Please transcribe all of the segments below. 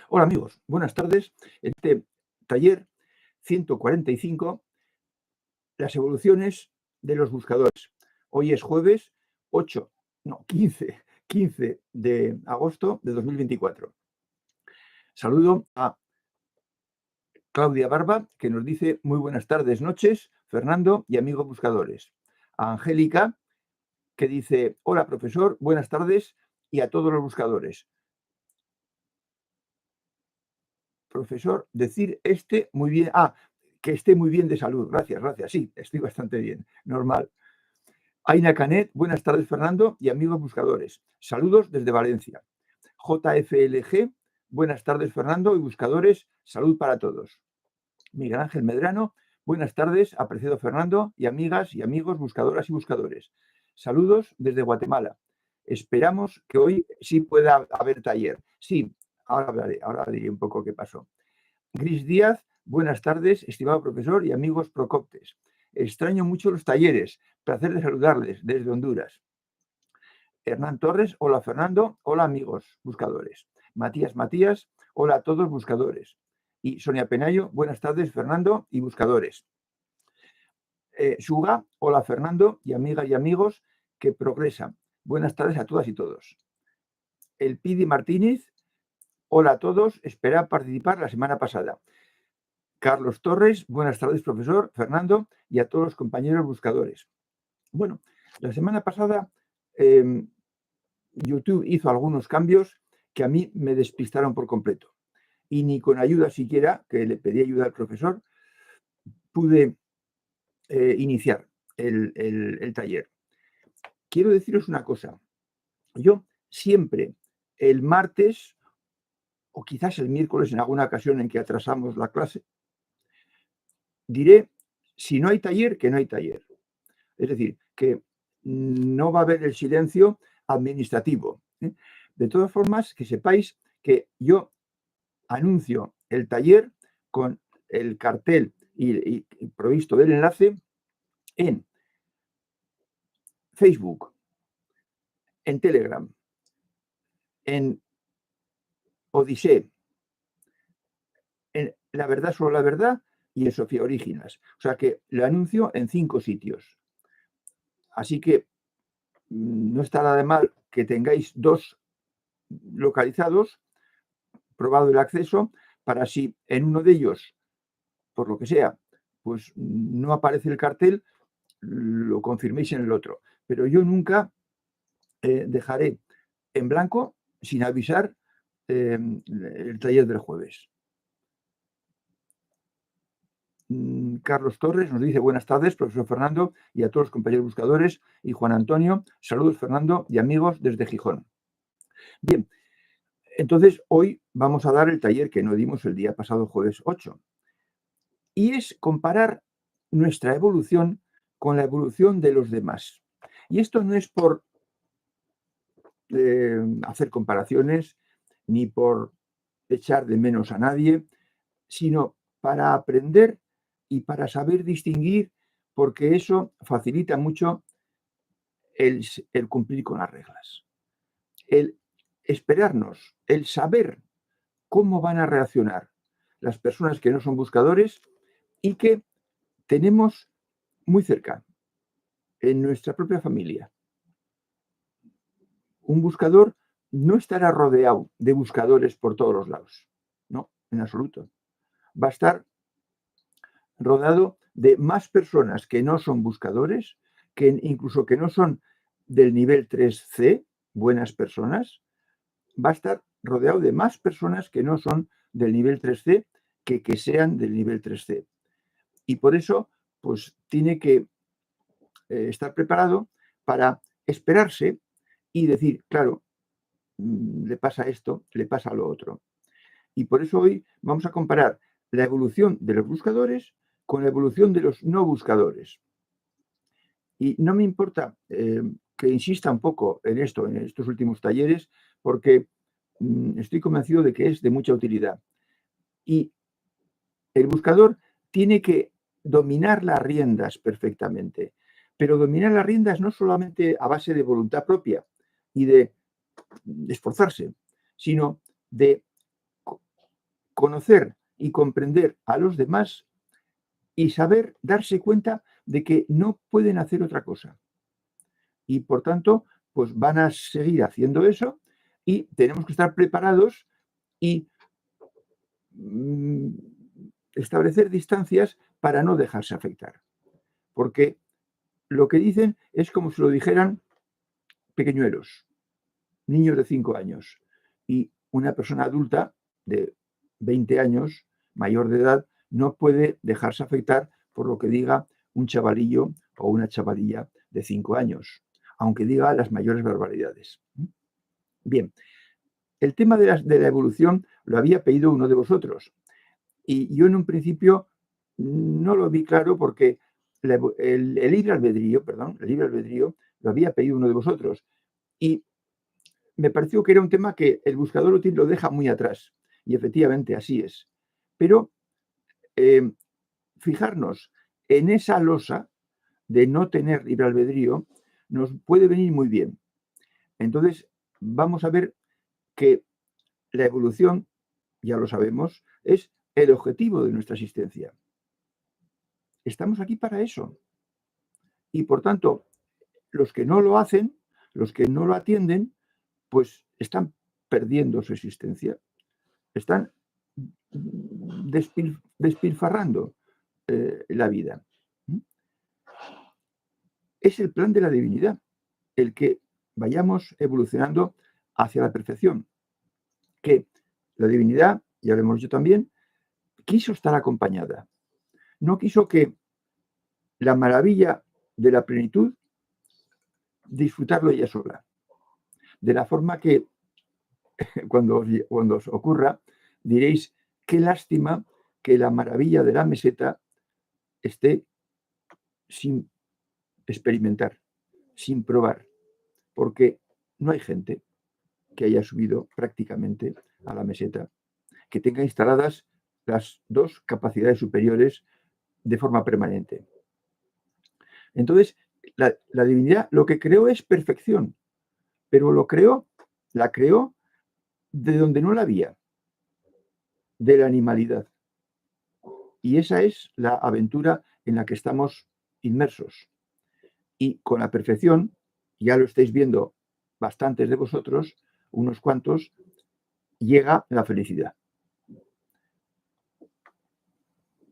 Hola amigos, buenas tardes. Este taller 145, las evoluciones de los buscadores. Hoy es jueves 15 de agosto de 2024. Saludo a Claudia Barba, que nos dice muy buenas tardes, noches, Fernando y amigos buscadores. A Angélica, que dice, hola profesor, buenas tardes y a todos los buscadores. Profesor, decir muy bien, que esté muy bien de salud. Gracias, sí, estoy bastante bien, normal. Aina Canet, buenas tardes Fernando y amigos buscadores. Saludos desde Valencia. JFLG, buenas tardes Fernando y buscadores, salud para todos. Miguel Ángel Medrano, buenas tardes, apreciado Fernando y amigas y amigos buscadoras y buscadores. Saludos desde Guatemala. Esperamos que hoy sí pueda haber taller. Sí, ahora diré un poco qué pasó. Gris Díaz, buenas tardes, estimado profesor y amigos procoptes. Extraño mucho los talleres. Placer de saludarles desde Honduras. Hernán Torres, hola Fernando, hola amigos buscadores. Matías, hola a todos buscadores. Y Sonia Penayo, buenas tardes Fernando y buscadores. Suga, hola Fernando y amigas y amigos que progresan. Buenas tardes a todas y todos. El Pidi Martínez, hola a todos, esperaba participar la semana pasada. Carlos Torres, buenas tardes, profesor, Fernando, y a todos los compañeros buscadores. Bueno, la semana pasada YouTube hizo algunos cambios que a mí me despistaron por completo. Y ni con ayuda siquiera, que le pedí ayuda al profesor, pude iniciar el taller. Quiero deciros una cosa. Yo siempre el martes, o quizás el miércoles en alguna ocasión en que atrasamos la clase, diré, si no hay taller, que no hay taller. Es decir, que no va a haber el silencio administrativo. De todas formas, que sepáis que yo anuncio el taller con el cartel y provisto del enlace en Facebook, en Telegram, en Odisee, en La Verdad Solo la Verdad y en Sofía Originals. O sea que lo anuncio en 5 sitios. Así que no está nada de mal que tengáis 2 localizados, probado el acceso, para si en uno de ellos, por lo que sea, pues no aparece el cartel, lo confirméis en el otro. Pero yo nunca dejaré en blanco, sin avisar, el taller del jueves. Carlos Torres nos dice buenas tardes, profesor Fernando, y a todos los compañeros buscadores. Y Juan Antonio, saludos Fernando y amigos desde Gijón. Bien, entonces hoy vamos a dar el taller que no dimos el día pasado, jueves 8. Y es comparar nuestra evolución con la evolución de los demás. Y esto no es por hacer comparaciones ni por echar de menos a nadie, sino para aprender y para saber distinguir, porque eso facilita mucho el cumplir con las reglas. El esperarnos, el saber cómo van a reaccionar las personas que no son buscadores y que tenemos muy cerca, en nuestra propia familia. Un buscador no estará rodeado de buscadores por todos los lados. No, en absoluto. Va a estar rodeado de más personas que no son buscadores, que incluso que no son del nivel 3C, buenas personas. Va a estar rodeado de más personas que no son del nivel 3C que sean del nivel 3C. Y por eso, pues tiene que estar preparado para esperarse y decir, claro, le pasa esto, le pasa lo otro. Y por eso hoy vamos a comparar la evolución de los buscadores con la evolución de los no buscadores. Y no me importa que insista un poco en esto, en estos últimos talleres, porque estoy convencido de que es de mucha utilidad. Y el buscador tiene que dominar las riendas perfectamente, pero dominar las riendas no solamente a base de voluntad propia y de esforzarse, sino de conocer y comprender a los demás y saber darse cuenta de que no pueden hacer otra cosa. Y por tanto, pues van a seguir haciendo eso y tenemos que estar preparados y establecer distancias para no dejarse afectar. Porque lo que dicen es como si lo dijeran pequeñuelos, niños de 5 años. Y una persona adulta de 20 años, mayor de edad, no puede dejarse afectar por lo que diga un chavalillo o una chavalilla de 5 años, aunque diga las mayores barbaridades. Bien, el tema de la evolución lo había pedido uno de vosotros. Y yo en un principio no lo vi claro porque el libre albedrío, lo había pedido uno de vosotros. Y me pareció que era un tema que el buscador útil lo deja muy atrás. Y efectivamente así es. Pero fijarnos en esa losa de no tener libre albedrío nos puede venir muy bien. Entonces, vamos a ver que la evolución, ya lo sabemos, es el objetivo de nuestra existencia. Estamos aquí para eso. Y por tanto, los que no lo hacen, los que no lo atienden, pues están perdiendo su existencia. Están despilfarrando la vida. Es el plan de la divinidad, el que vayamos evolucionando hacia la perfección. Que la divinidad, ya lo hemos dicho también, quiso estar acompañada. No quiso que la maravilla de la plenitud disfrutarlo ella sola. De la forma que cuando os ocurra, diréis, qué lástima que la maravilla de la meseta esté sin experimentar, sin probar, porque no hay gente que haya subido prácticamente a la meseta, que tenga instaladas las dos capacidades superiores de forma permanente. Entonces, la divinidad lo que creó es perfección, pero la creó de donde no la había, de la animalidad. Y esa es la aventura en la que estamos inmersos. Y con la perfección, ya lo estáis viendo bastantes de vosotros, unos cuantos, llega la felicidad.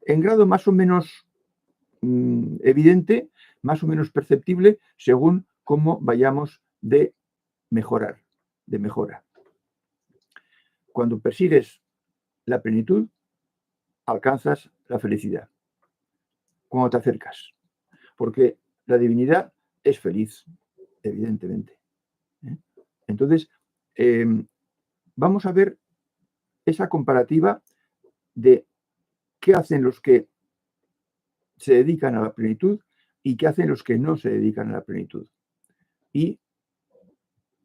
En grado más o menos evidente, más o menos perceptible, según cómo vayamos de mejora. Cuando persigues la plenitud, alcanzas la felicidad. Cuando te acercas. Porque la divinidad es feliz, evidentemente. Entonces, vamos a ver esa comparativa de qué hacen los que se dedican a la plenitud y qué hacen los que no se dedican a la plenitud. Y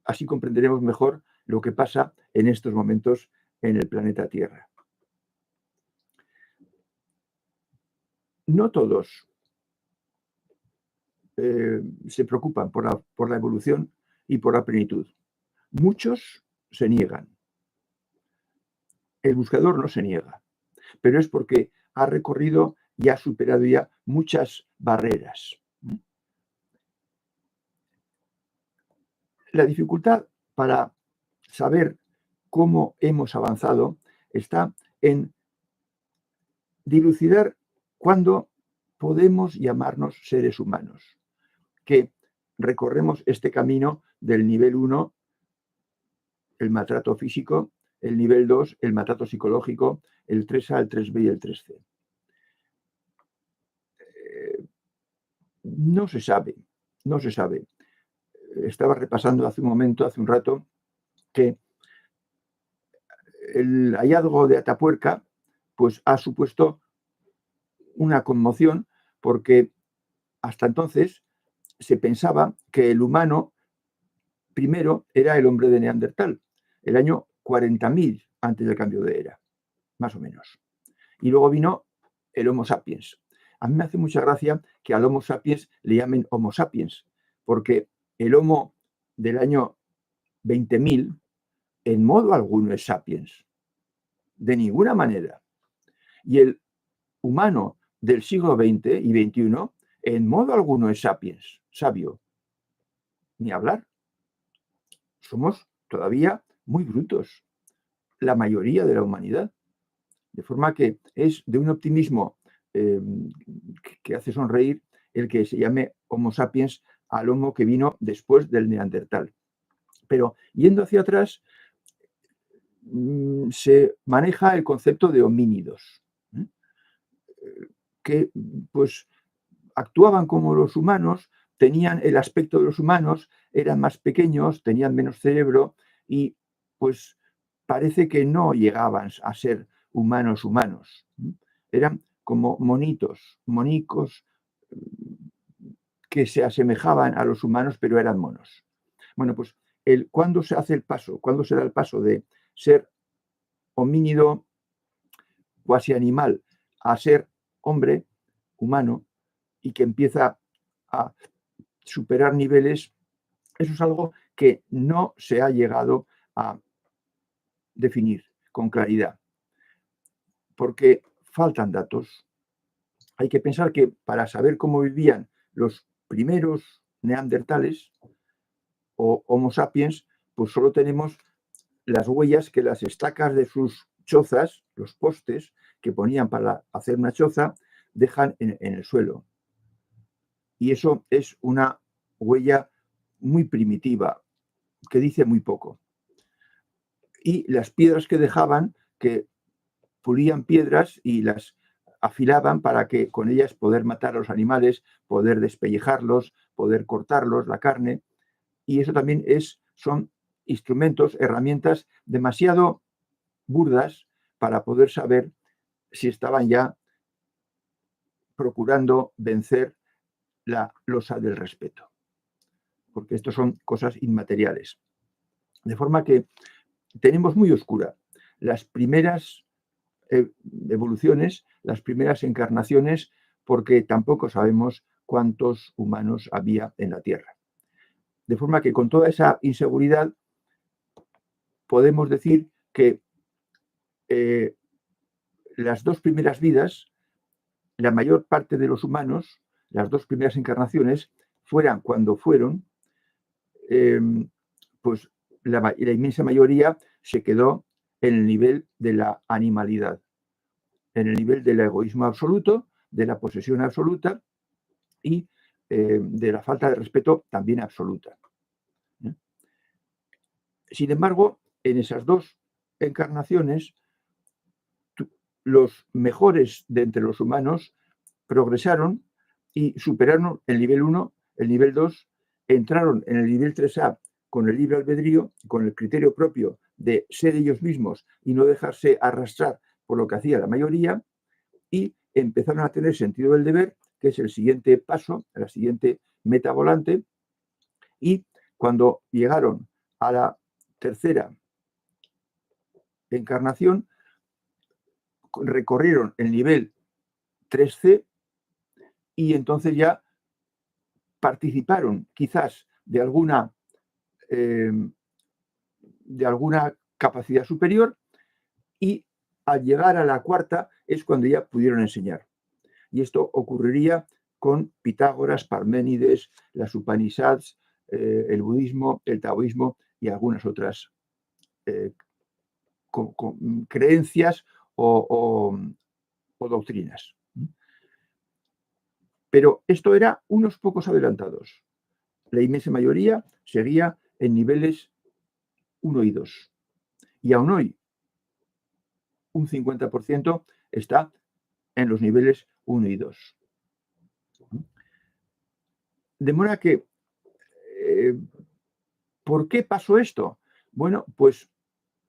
así comprenderemos mejor lo que pasa en estos momentos en el planeta Tierra. No todos se preocupan por la evolución y por la plenitud. Muchos se niegan. El buscador no se niega, pero es porque ha recorrido y ha superado ya muchas barreras. La dificultad para saber cómo hemos avanzado está en dilucidar cuándo podemos llamarnos seres humanos, que recorremos este camino del nivel 1, el maltrato físico, el nivel 2, el maltrato psicológico, el 3A, el 3B y el 3C. No se sabe. Estaba repasando hace un rato, que el hallazgo de Atapuerca pues ha supuesto una conmoción porque hasta entonces se pensaba que el humano primero era el hombre de Neandertal, el año 40.000 antes del cambio de era, más o menos. Y luego vino el Homo sapiens. A mí me hace mucha gracia que al Homo sapiens le llamen Homo sapiens, porque el Homo del año 20.000 en modo alguno es sapiens. de ninguna manera. Y el humano del siglo XX y XXI en modo alguno es sapiens, sabio, ni hablar. Somos todavía muy brutos, la mayoría de la humanidad. De forma que es de un optimismo que hace sonreír el que se llame Homo sapiens al Homo que vino después del Neandertal. Pero yendo hacia atrás, se maneja el concepto de homínidos, que pues actuaban como los humanos, tenían el aspecto de los humanos, eran más pequeños, tenían menos cerebro y pues parece que no llegaban a ser humanos humanos. Eran como monitos, monicos que se asemejaban a los humanos, pero eran monos. Bueno, pues ¿cuándo se hace el paso? ¿Cuándo se da el paso de ser homínido cuasi animal a ser hombre humano y que empieza a superar niveles? Eso es algo que no se ha llegado a definir con claridad, porque faltan datos. Hay que pensar que para saber cómo vivían los primeros neandertales o Homo sapiens, pues solo tenemos las huellas que las estacas de sus chozas, los postes que ponían para hacer una choza, dejan en el suelo. Y eso es una huella muy primitiva, que dice muy poco. Y las piedras que dejaban, que pulían piedras y las afilaban para que con ellas poder matar a los animales, poder despellejarlos, poder cortarlos, la carne. Y eso también son instrumentos, herramientas demasiado burdas para poder saber si estaban ya procurando vencer la losa del respeto. Porque esto son cosas inmateriales. De forma que tenemos muy oscura las primeras evoluciones, las primeras encarnaciones, porque tampoco sabemos cuántos humanos había en la Tierra. De forma que con toda esa inseguridad podemos decir que las dos primeras vidas, la mayor parte de los humanos, las dos primeras encarnaciones, fueran cuando fueron, pues la inmensa mayoría se quedó en el nivel de la animalidad, en el nivel del egoísmo absoluto, de la posesión absoluta y de la falta de respeto también absoluta. Sin embargo, en esas dos encarnaciones, los mejores de entre los humanos progresaron y superaron el nivel 1, el nivel 2, entraron en el nivel 3A con el libre albedrío, con el criterio propio de ser ellos mismos y no dejarse arrastrar por lo que hacía la mayoría, y empezaron a tener sentido del deber, que es el siguiente paso, la siguiente meta volante, y cuando llegaron a la tercera encarnación, recorrieron el nivel 3C y entonces ya participaron quizás de alguna capacidad superior, y al llegar a la cuarta es cuando ya pudieron enseñar. Y esto ocurriría con Pitágoras, Parménides, las Upanishads, el budismo, el taoísmo y algunas otras creencias o doctrinas. Pero esto era unos pocos adelantados. La inmensa mayoría seguía en niveles 1 y 2. Y aún hoy, un 50% está en los niveles 1 y 2. De modo que, ¿por qué pasó esto? Bueno, pues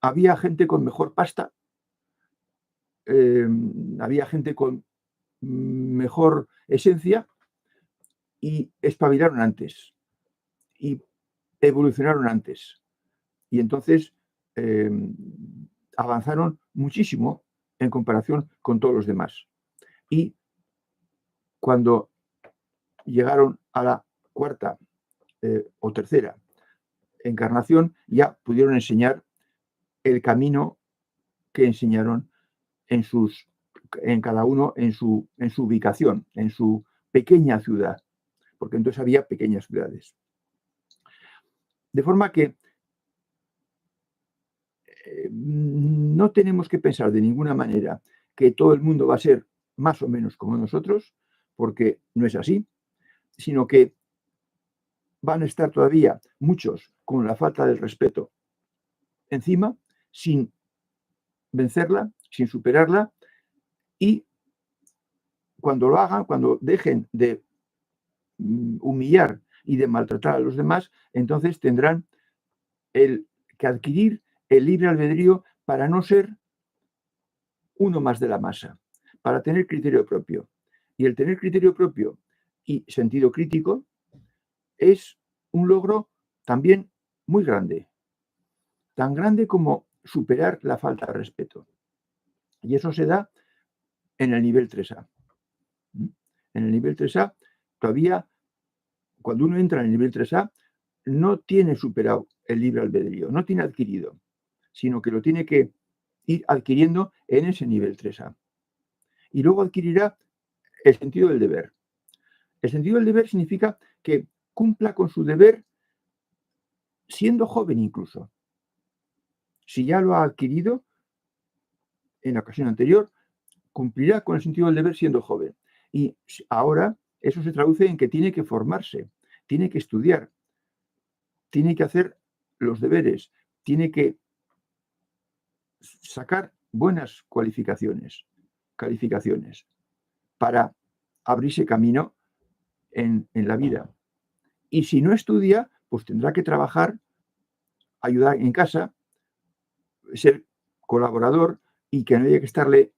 había gente con mejor pasta, había gente con mejor esencia y espabilaron antes y evolucionaron antes. Y entonces avanzaron muchísimo en comparación con todos los demás. Y cuando llegaron a la cuarta o tercera encarnación, ya pudieron enseñar el camino que enseñaron en cada uno en su ubicación, en su pequeña ciudad, porque entonces había pequeñas ciudades. De forma que no tenemos que pensar de ninguna manera que todo el mundo va a ser más o menos como nosotros, porque no es así, sino que van a estar todavía muchos con la falta del respeto encima, sin vencerla, sin superarla, y cuando lo hagan, cuando dejen de humillar y de maltratar a los demás, entonces tendrán que adquirir el libre albedrío para no ser uno más de la masa, para tener criterio propio. Y el tener criterio propio y sentido crítico es un logro también muy grande, tan grande como superar la falta de respeto. Y eso se da en el nivel 3A. En el nivel 3A, todavía, cuando uno entra en el nivel 3A, no tiene superado el libre albedrío, no tiene adquirido, sino que lo tiene que ir adquiriendo en ese nivel 3A. Y luego adquirirá el sentido del deber. El sentido del deber significa que cumpla con su deber siendo joven incluso. Si ya lo ha adquirido en la ocasión anterior, cumplirá con el sentido del deber siendo joven. Y ahora eso se traduce en que tiene que formarse, tiene que estudiar, tiene que hacer los deberes, tiene que sacar buenas calificaciones para abrirse camino en la vida. Y si no estudia, pues tendrá que trabajar, ayudar en casa, ser colaborador y que no haya que estarle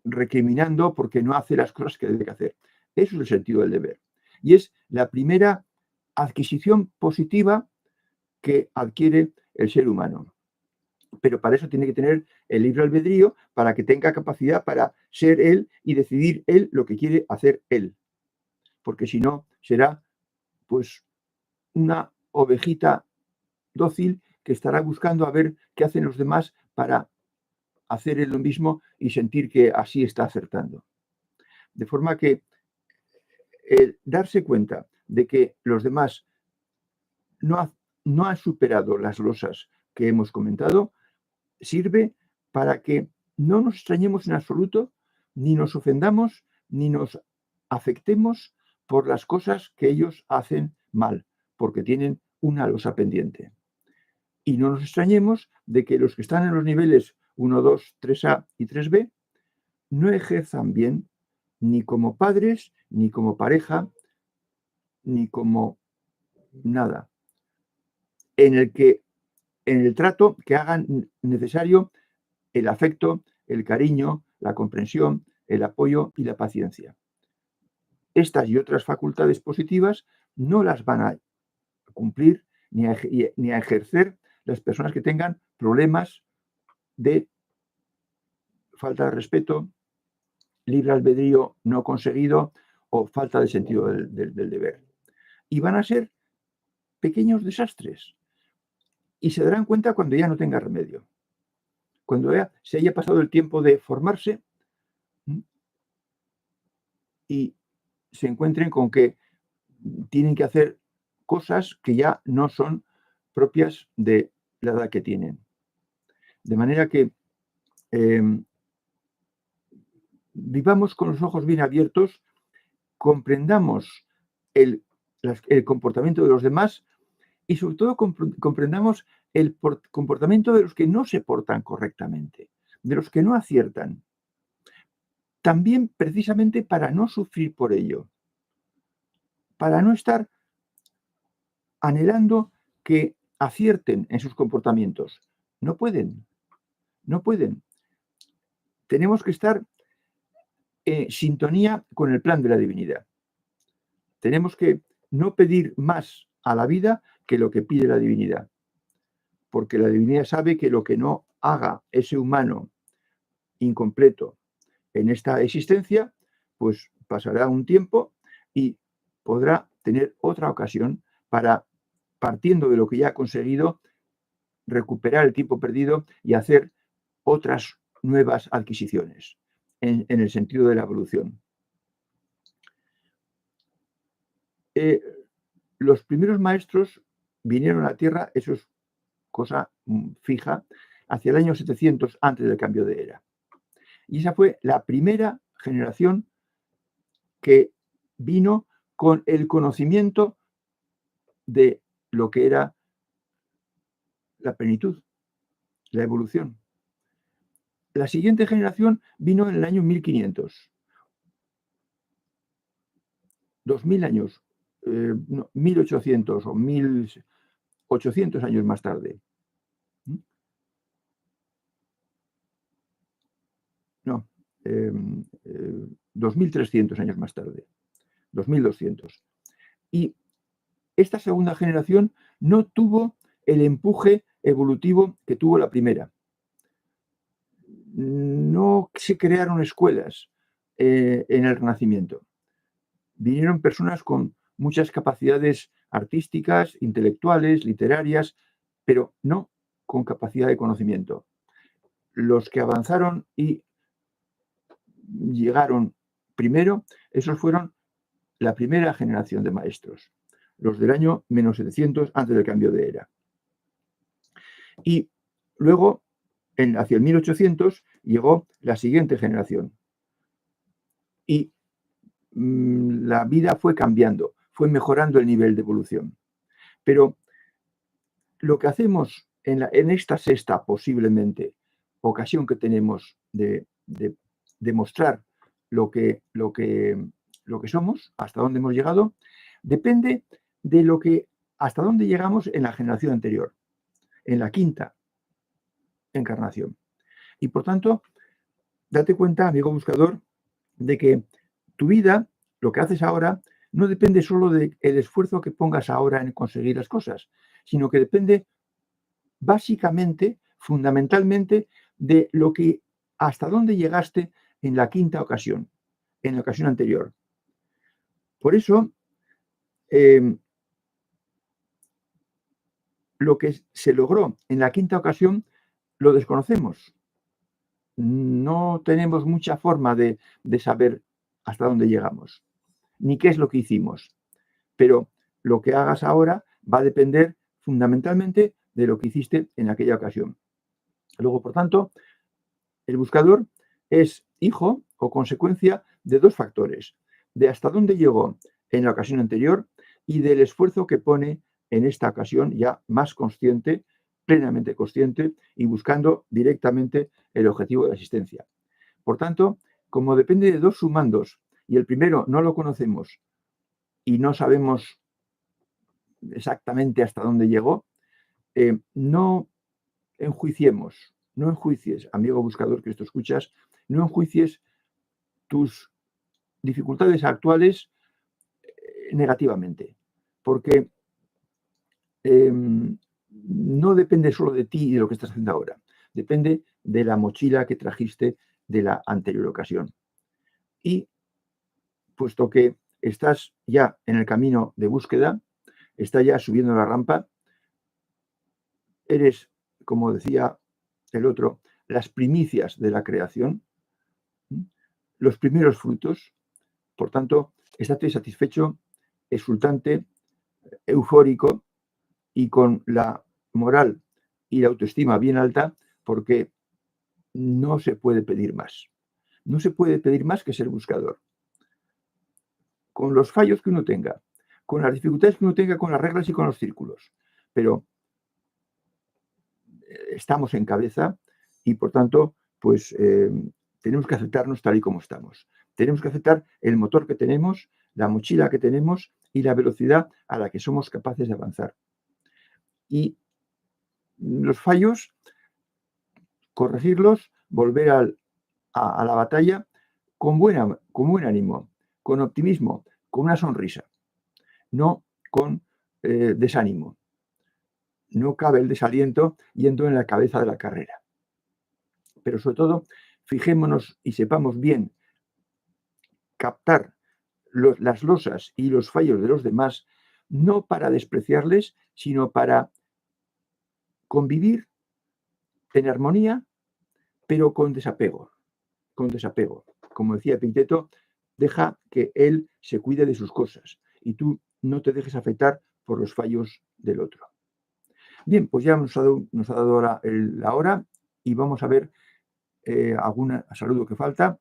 recriminando porque no hace las cosas que debe hacer. Eso es el sentido del deber. Y es la primera adquisición positiva que adquiere el ser humano. Pero para eso tiene que tener el libre albedrío, para que tenga capacidad para ser él y decidir él lo que quiere hacer él. Porque si no, será pues una ovejita dócil que estará buscando a ver qué hacen los demás para hacer lo mismo y sentir que así está acertando. De forma que el darse cuenta de que los demás no han superado las losas que hemos comentado, sirve para que no nos extrañemos en absoluto, ni nos ofendamos, ni nos afectemos por las cosas que ellos hacen mal, porque tienen una losa pendiente. Y no nos extrañemos de que los que están en los niveles 1, 2, 3A y 3B no ejerzan bien ni como padres, ni como pareja, ni como nada. En el trato que hagan necesario el afecto, el cariño, la comprensión, el apoyo y la paciencia. Estas y otras facultades positivas no las van a cumplir ni a ejercer las personas que tengan problemas de falta de respeto, libre albedrío no conseguido o falta de sentido del deber. Y van a ser pequeños desastres. Y se darán cuenta cuando ya no tenga remedio. Cuando ya se haya pasado el tiempo de formarse y se encuentren con que tienen que hacer cosas que ya no son propias de la edad que tienen. De manera que vivamos con los ojos bien abiertos, comprendamos el comportamiento de los demás y sobre todo comprendamos el comportamiento de los que no se portan correctamente, de los que no aciertan. También precisamente para no sufrir por ello, para no estar anhelando que acierten en sus comportamientos. No pueden, no pueden. Tenemos que estar en sintonía con el plan de la divinidad. Tenemos que no pedir más a la vida que lo que pide la divinidad. Porque la divinidad sabe que lo que no haga ese humano incompleto en esta existencia, pues pasará un tiempo y podrá tener otra ocasión para, partiendo de lo que ya ha conseguido, recuperar el tiempo perdido y hacer otras nuevas adquisiciones en el sentido de la evolución. Los primeros maestros vinieron a la Tierra, eso es cosa fija, hacia el año 700 antes del cambio de era. Y esa fue la primera generación que vino con el conocimiento de lo que era la plenitud, la evolución. La siguiente generación vino en el año 1500. 2000 años, 1800 o 1800 años más tarde. No, 2300 años más tarde, 2200. Y esta segunda generación no tuvo el empuje evolutivo que tuvo la primera. No se crearon escuelas en el Renacimiento. Vinieron personas con muchas capacidades artísticas, intelectuales, literarias, pero no con capacidad de conocimiento. Los que avanzaron y llegaron primero, esos fueron la primera generación de maestros, los del año menos 700 antes del cambio de era. Y luego, hacia el 1800, llegó la siguiente generación. Y la vida fue cambiando, fue mejorando el nivel de evolución. Pero lo que hacemos en esta sexta, posiblemente, ocasión que tenemos de demostrar lo que somos, hasta dónde hemos llegado, depende de hasta dónde llegamos en la generación anterior, en la quinta encarnación. Y por tanto, date cuenta, amigo buscador, de que tu vida, lo que haces ahora, no depende solo del esfuerzo que pongas ahora en conseguir las cosas, sino que depende básicamente, fundamentalmente, de hasta dónde llegaste en la quinta ocasión, en la ocasión anterior. Por eso, lo que se logró en la quinta ocasión lo desconocemos. No tenemos mucha forma de saber hasta dónde llegamos, ni qué es lo que hicimos. Pero lo que hagas ahora va a depender fundamentalmente de lo que hiciste en aquella ocasión. Luego, por tanto, el buscador es hijo o consecuencia de dos factores: de hasta dónde llegó en la ocasión anterior y del esfuerzo que pone en esta ocasión ya más consciente, plenamente consciente y buscando directamente el objetivo de la existencia. Por tanto, como depende de dos sumandos y el primero no lo conocemos y no sabemos exactamente hasta dónde llegó, no enjuicies, amigo buscador que esto escuchas, no enjuicies tus dificultades actuales negativamente, porque no depende solo de ti y de lo que estás haciendo ahora, depende de la mochila que trajiste de la anterior ocasión. Y puesto que estás ya en el camino de búsqueda, estás ya subiendo la rampa, eres, como decía el otro, las primicias de la creación, los primeros frutos. Por tanto, estate satisfecho, exultante, eufórico y con la moral y la autoestima bien alta, porque no se puede pedir más. No se puede pedir más que ser buscador. Con los fallos que uno tenga, con las dificultades que uno tenga con las reglas y con los círculos. Pero estamos en cabeza y, por tanto, pues tenemos que aceptarnos tal y como estamos. Tenemos que aceptar el motor que tenemos, la mochila que tenemos y la velocidad a la que somos capaces de avanzar. Y los fallos, corregirlos, volver a la batalla con buen ánimo, con optimismo, con una sonrisa, no con desánimo. No cabe el desaliento yendo en la cabeza de la carrera. Pero sobre todo, fijémonos y sepamos bien captar las losas y los fallos de los demás, no para despreciarles, sino para convivir en armonía, pero con desapego, con desapego. Como decía Epicteto, deja que él se cuide de sus cosas y tú no te dejes afectar por los fallos del otro. Bien, pues ya nos ha dado ahora la hora y vamos a ver algún saludo que falta.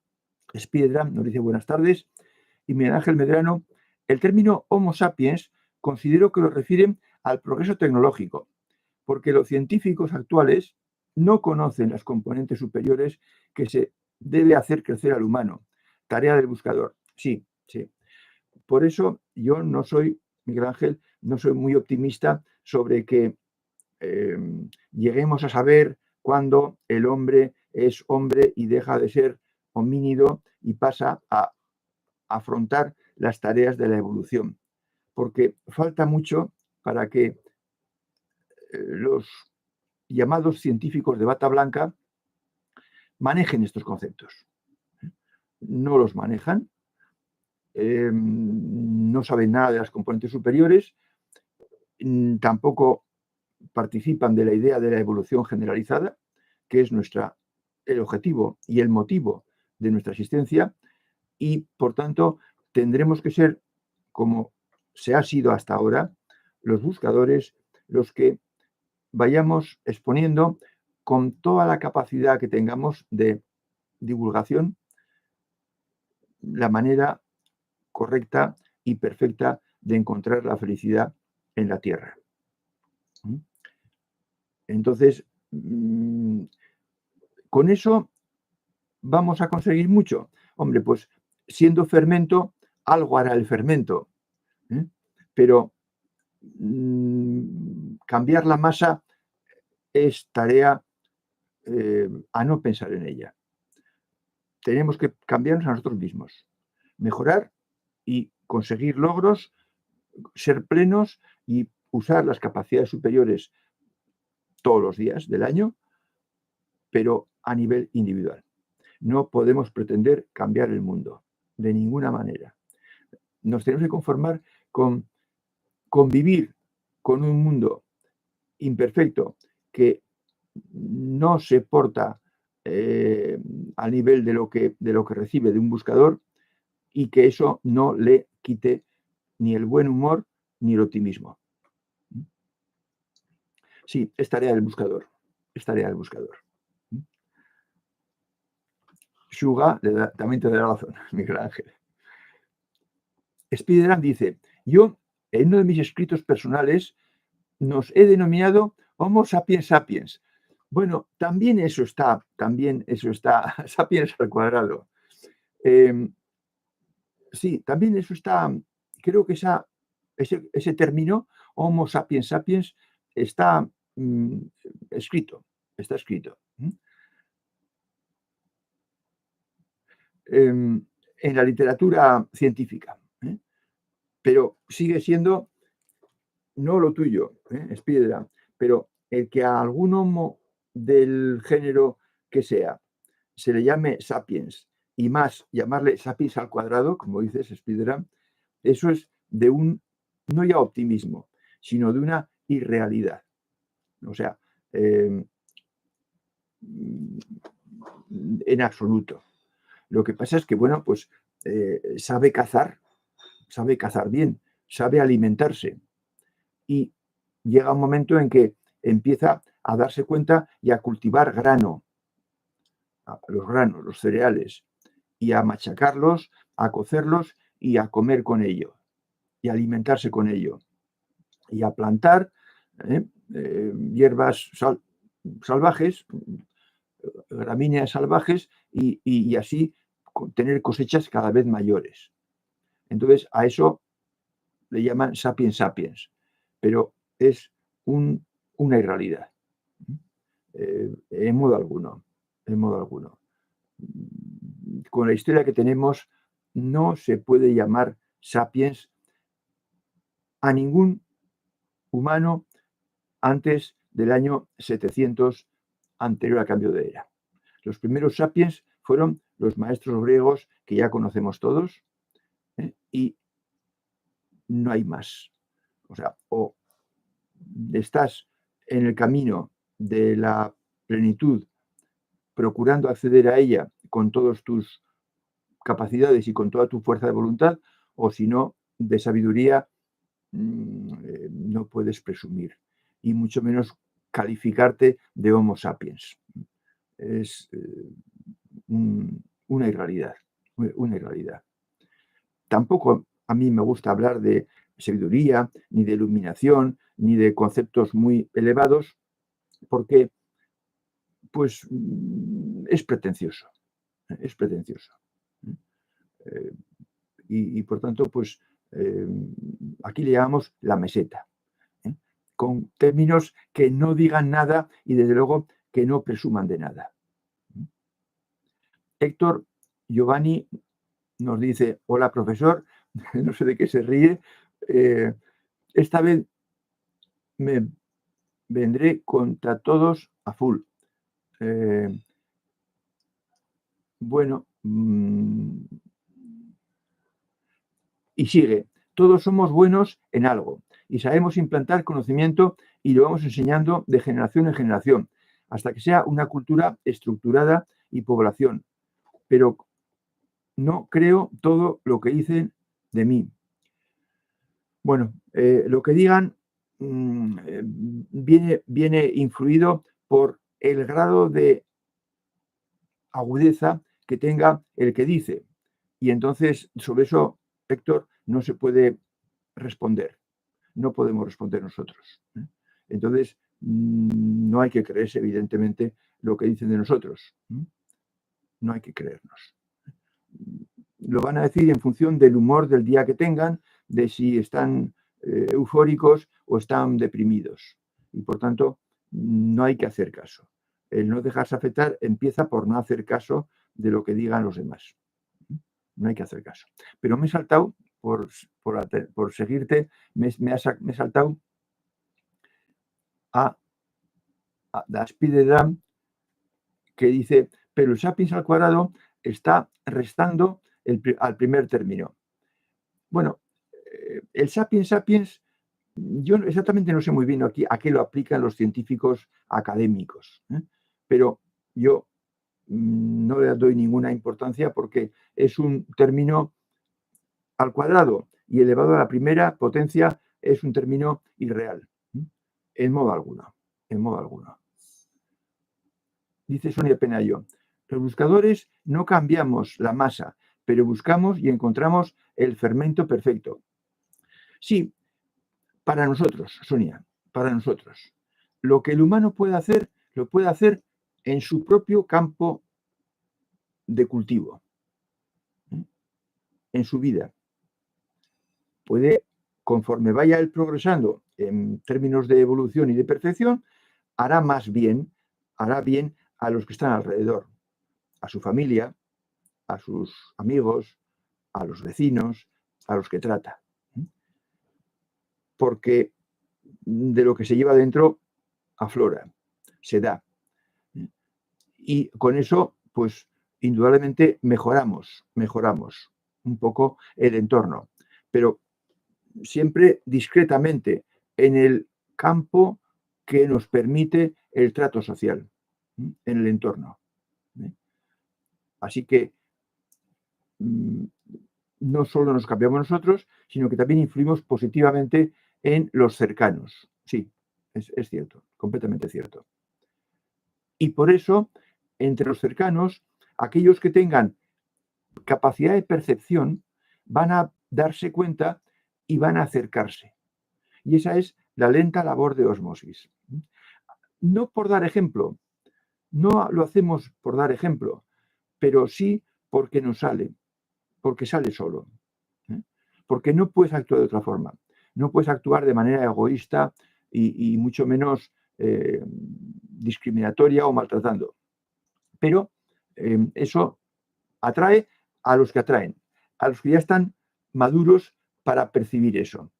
Spiedra nos dice buenas tardes. Y Miguel Ángel Medrano, el término Homo sapiens considero que lo refieren al progreso tecnológico, porque los científicos actuales no conocen las componentes superiores que se debe hacer crecer al humano. Tarea del buscador. Sí, sí. Por eso yo no soy, Miguel Ángel, no soy muy optimista sobre que lleguemos a saber cuándo el hombre es hombre y deja de ser homínido y pasa a afrontar las tareas de la evolución, porque falta mucho para que los llamados científicos de bata blanca manejen estos conceptos. No los manejan, no saben nada de las componentes superiores, tampoco participan de la idea de la evolución generalizada, que es el objetivo y el motivo de nuestra existencia, y por tanto tendremos que ser, como se ha sido hasta ahora, los buscadores, los que vayamos exponiendo con toda la capacidad que tengamos de divulgación la manera correcta y perfecta de encontrar la felicidad en la Tierra. Entonces, con eso vamos a conseguir mucho. Hombre, pues siendo fermento, algo hará el fermento. Pero cambiar la masa es tarea a no pensar en ella. Tenemos que cambiarnos a nosotros mismos, mejorar y conseguir logros, ser plenos y usar las capacidades superiores todos los días del año, pero a nivel individual. No podemos pretender cambiar el mundo de ninguna manera. Nos tenemos que conformar con convivir con un mundo imperfecto que no se porta al nivel de lo que recibe de un buscador y que eso no le quite ni el buen humor ni el optimismo. Sí, es tarea del buscador. Es tarea del buscador. Suga también te da razón, Miguel Ángel. Spiderman dice, yo en uno de mis escritos personales nos he denominado Homo sapiens sapiens. Bueno, también eso está, sapiens al cuadrado. Sí, también eso está, creo que ese término, Homo sapiens sapiens, está escrito, está escrito. En la literatura científica, pero sigue siendo no lo tuyo, Spiderman, pero el que a algún homo del género que sea se le llame sapiens y más llamarle sapiens al cuadrado, como dices, Spiderman, eso es de un, no ya optimismo, sino de una irrealidad. O sea, en absoluto. Lo que pasa es que, bueno, pues sabe cazar bien, sabe alimentarse y llega un momento en que empieza a darse cuenta y a cultivar los granos, los cereales, y a machacarlos, a cocerlos y a comer con ello, y a alimentarse con ello, y a plantar hierbas salvajes, gramíneas salvajes, y así tener cosechas cada vez mayores. Entonces, a eso le llaman sapiens sapiens, pero es una irrealidad, en modo alguno, en modo alguno. Con la historia que tenemos, no se puede llamar sapiens a ningún humano antes del año 700 anterior al cambio de era. Los primeros sapiens fueron los maestros griegos que ya conocemos todos, y no hay más. O sea, o estás en el camino de la plenitud procurando acceder a ella con todas tus capacidades y con toda tu fuerza de voluntad, o si no, de sabiduría no puedes presumir, y mucho menos calificarte de Homo sapiens. Es una irrealidad, una irrealidad. Tampoco a mí me gusta hablar de sabiduría, ni de iluminación, ni de conceptos muy elevados, porque pues es pretencioso, es pretencioso. Y por tanto, pues aquí le llamamos la meseta, con términos que no digan nada y desde luego que no presuman de nada. Héctor Giovanni nos dice: hola profesor, no sé de qué se ríe, esta vez me vendré contra todos a full. Bueno, y sigue: todos somos buenos en algo y sabemos implantar conocimiento y lo vamos enseñando de generación en generación hasta que sea una cultura estructurada y población. Pero no creo todo lo que dicen de mí. Bueno, lo que digan viene influido por el grado de agudeza que tenga el que dice. Y entonces, sobre eso, Héctor, no se puede responder. No podemos responder nosotros. Entonces, no hay que creerse, evidentemente, lo que dicen de nosotros. No hay que creernos. Lo van a decir en función del humor del día que tengan, de si están eufóricos o están deprimidos. Y por tanto, no hay que hacer caso. El no dejarse afectar empieza por no hacer caso de lo que digan los demás. No hay que hacer caso. Pero me he saltado, por seguirte, me he saltado a Spider-Man, que dice: pero el sapiens al cuadrado está restando al primer término. Bueno, el sapiens, yo exactamente no sé muy bien aquí a qué lo aplican los científicos académicos, pero yo no le doy ninguna importancia porque es un término al cuadrado y elevado a la primera potencia es un término irreal, en modo alguno, en modo alguno. Dice Sonia Penayo: los buscadores no cambiamos la masa, pero buscamos y encontramos el fermento perfecto. Sí, para nosotros, Sonia, para nosotros. Lo que el humano puede hacer, lo puede hacer en su propio campo de cultivo, en su vida. Puede, conforme vaya él progresando en términos de evolución y de perfección, hará bien a los que están alrededor, a su familia, a sus amigos, a los vecinos, a los que trata. Porque de lo que se lleva dentro aflora, se da. Y con eso, pues, indudablemente mejoramos un poco el entorno, pero siempre discretamente en el campo que nos permite el trato social, en el entorno. Así que no solo nos cambiamos nosotros, sino que también influimos positivamente en los cercanos. Sí, es cierto, completamente cierto. Y por eso, entre los cercanos, aquellos que tengan capacidad de percepción van a darse cuenta y van a acercarse. Y esa es la lenta labor de ósmosis. No por dar ejemplo, no lo hacemos por dar ejemplo, pero sí porque nos sale, porque sale solo. Porque no puedes actuar de otra forma. No puedes actuar de manera egoísta y mucho menos discriminatoria o maltratando. Pero eso atrae a los que atraen, a los que ya están maduros para percibir eso.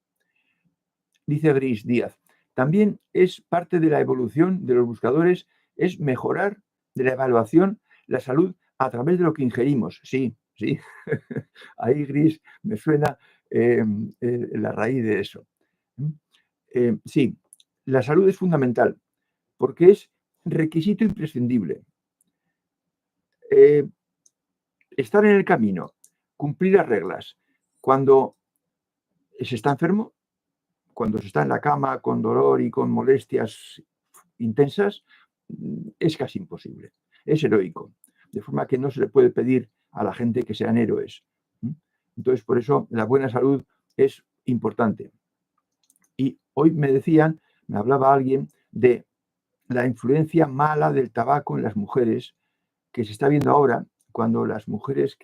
Dice Gris Díaz: también es parte de la evolución de los buscadores, es mejorar de la evaluación la salud a través de lo que ingerimos. Sí, sí. Ahí, Gris, me suena la raíz de eso. Sí, la salud es fundamental porque es requisito imprescindible. estar en el camino, cumplir las reglas. Cuando se está enfermo, cuando se está en la cama con dolor y con molestias intensas, es casi imposible. Es heroico. De forma que no se le puede pedir a la gente que sean héroes. Entonces, por eso la buena salud es importante. Y hoy me hablaba alguien de la influencia mala del tabaco en las mujeres, que se está viendo ahora cuando las mujeres